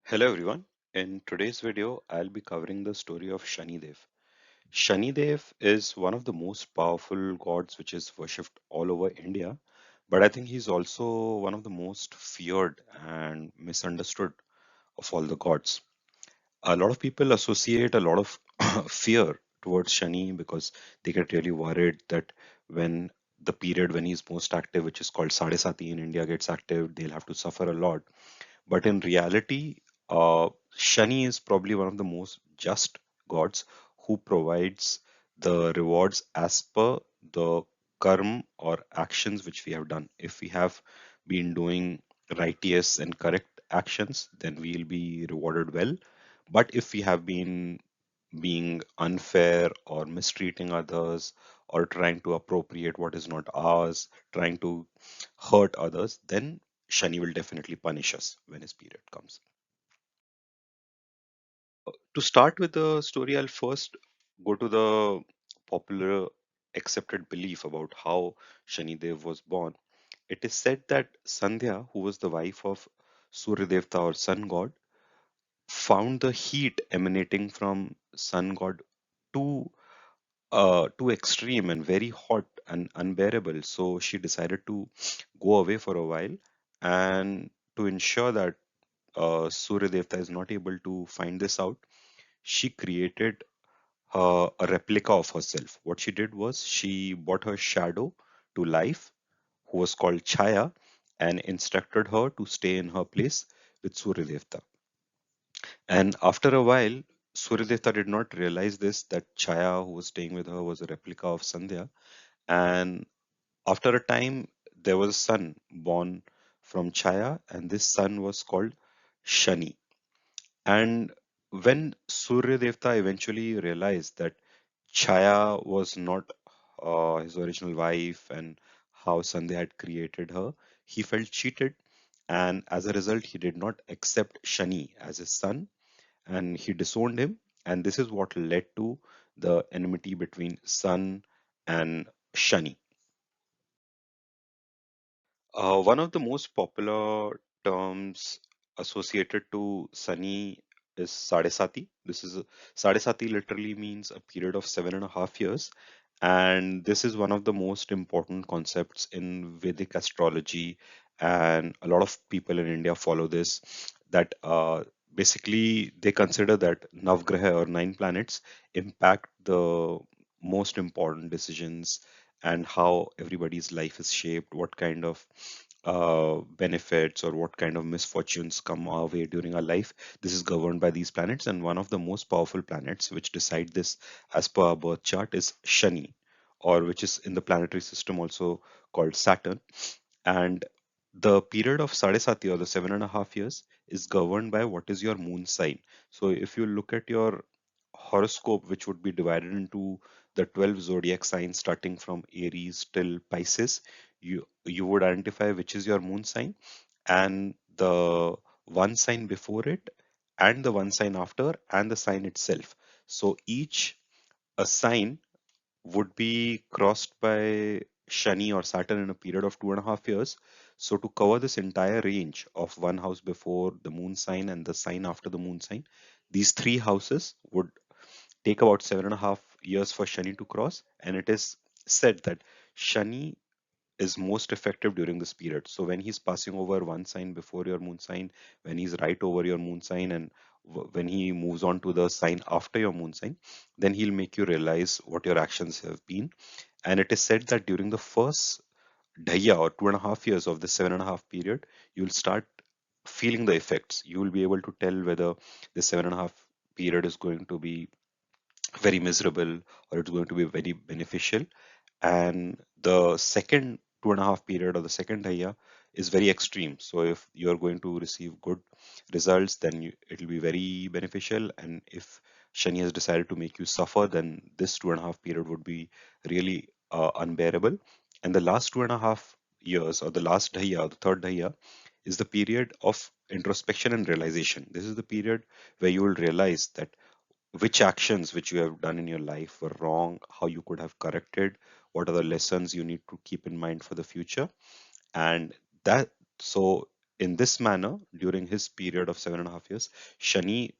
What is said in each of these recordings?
Hello everyone. In today's video, I'll be covering the story of Shanidev. Shanidev is one of the most powerful gods which is worshipped all over India, but I think he's also one of the most feared and misunderstood of all the gods. A lot of people associate a lot of fear towards Shani because they get really worried that when the period when he's most active, which is called Sarasati in India, gets active, they'll have to suffer a lot, but in reality, Shani is probably one of the most just gods who provides the rewards as per the karma or actions which we have done. If we have been doing righteous and correct actions, then we'll be rewarded well. But if we have been being unfair or mistreating others or trying to appropriate what is not ours, trying to hurt others, then Shani will definitely punish us when his period comes. To start with the story, I'll first go to the popular accepted belief about how Shanidev was born. It is said that Sandhya, who was the wife of Surya Devta or sun god, found the heat emanating from sun god too too extreme and very hot and unbearable. So she decided to go away for a while, and to ensure that Surya Devta is not able to find this out, she created a replica of herself. What she did was she brought her shadow to life, who was called Chaya, and instructed her to stay in her place with Surya Devta. And after a while, Surya Devta did not realize this, that Chaya, who was staying with her, was a replica of Sandhya. And after a time, there was a son born from Chaya, and this son was called Shani. And when Surya Devta eventually realized that Chaya was not his original wife and how Sandhya had created her, he felt cheated. And as a result, he did not accept Shani as his son and he disowned him. And this is what led to the enmity between Sun and Shani. One of the most popular terms associated to Sunny is Sadesati. Sadesati literally means a period of 7.5 years, and this is one of the most important concepts in Vedic astrology. And a lot of people in India follow this. That basically they consider that Navgraha or nine planets impact the most important decisions and how everybody's life is shaped, what kind of benefits or what kind of misfortunes come our way during our life. This is governed by these planets, and one of the most powerful planets which decide this as per our birth chart is Shani, or which is in the planetary system also called Saturn. And the period of Sadesati or the 7.5 years is governed by what is your moon sign. So if you look at your horoscope, which would be divided into the 12 zodiac signs starting from Aries till Pisces, you would identify which is your moon sign and the one sign before it and the one sign after and the sign itself. So each a sign would be crossed by Shani or Saturn in a period of 2.5 years. So, to cover this entire range of one house before the moon sign and the sign after the moon sign, these three houses would take about 7.5 years for Shani to cross. And it is said that Shani is most effective during this period. So when he's passing over one sign before your moon sign, when he's right over your moon sign, and when he moves on to the sign after your moon sign, then he'll make you realize what your actions have been. And it is said that during the first daya or 2.5 years of the 7.5 period, you'll start feeling the effects. You will be able to tell whether the 7.5 period is going to be very miserable or it's going to be very beneficial. And the second 2.5 period or the second daya is very extreme. So if you're going to receive good results, then it'll be very beneficial. And if Shani has decided to make you suffer, then this 2.5 period would be really unbearable. And the last 2.5 years or the last daya, or the third daya, is the period of introspection and realization. This is the period where you will realize that which actions which you have done in your life were wrong, how you could have corrected, what are the lessons you need to keep in mind for the future. And that, so in this manner, during his period of 7.5 years, Shani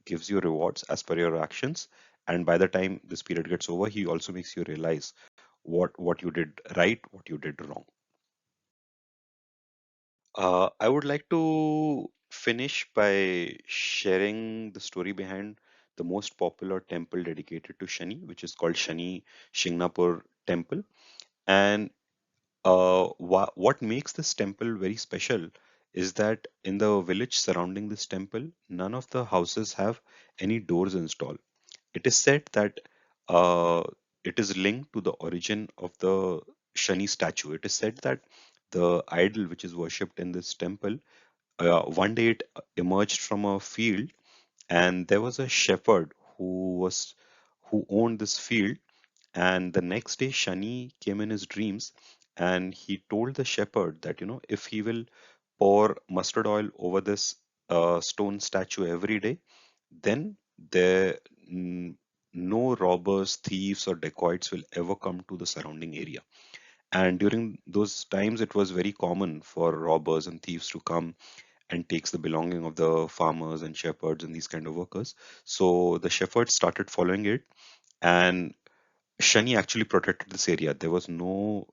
gives you rewards as per your actions, and by the time this period gets over, he also makes you realize what you did right, what you did wrong. I would like to finish by sharing the story behind the most popular temple dedicated to Shani, which is called Shani Shingnapur Temple. And what makes this temple very special is that in the village surrounding this temple, none of the houses have any doors installed. It is said that uh, it is linked to the origin of the Shani statue. It is said that the idol which is worshipped in this temple, one day it emerged from a field, and there was a shepherd who owned this field. And the next day, Shani came in his dreams, and he told the shepherd that, if he will pour mustard oil over this stone statue every day, then there n- no robbers, thieves, or dacoits will ever come to the surrounding area. And during those times, it was very common for robbers and thieves to come and takes the belonging of the farmers and shepherds and these kind of workers. So the shepherds started following it, and Shani actually protected this area. There was no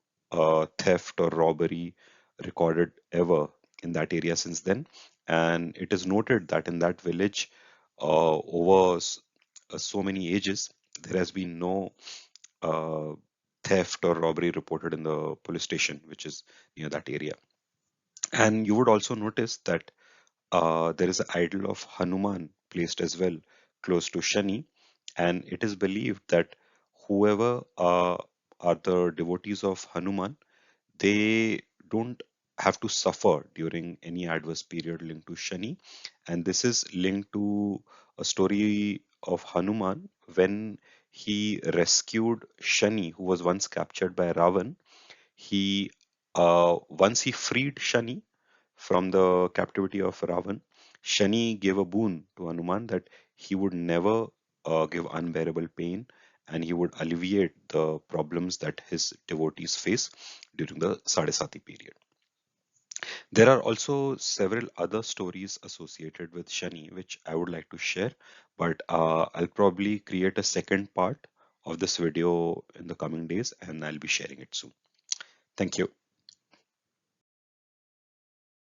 theft or robbery recorded ever in that area since then. And it is noted that in that village, over so many ages, there has been no uh, theft or robbery reported in the police station, which is near that area. And you would also notice that there is an idol of Hanuman placed as well close to Shani, and it is believed that whoever are the devotees of Hanuman, they don't have to suffer during any adverse period linked to Shani. And this is linked to a story of Hanuman when he rescued Shani, who was once captured by Ravan. He Once he freed Shani from the captivity of Ravan, Shani gave a boon to Hanuman that he would never give unbearable pain, and he would alleviate the problems that his devotees face during the Sarasati period. There are also several other stories associated with Shani, which I would like to share, but I'll probably create a second part of this video in the coming days, and I'll be sharing it soon. Thank you.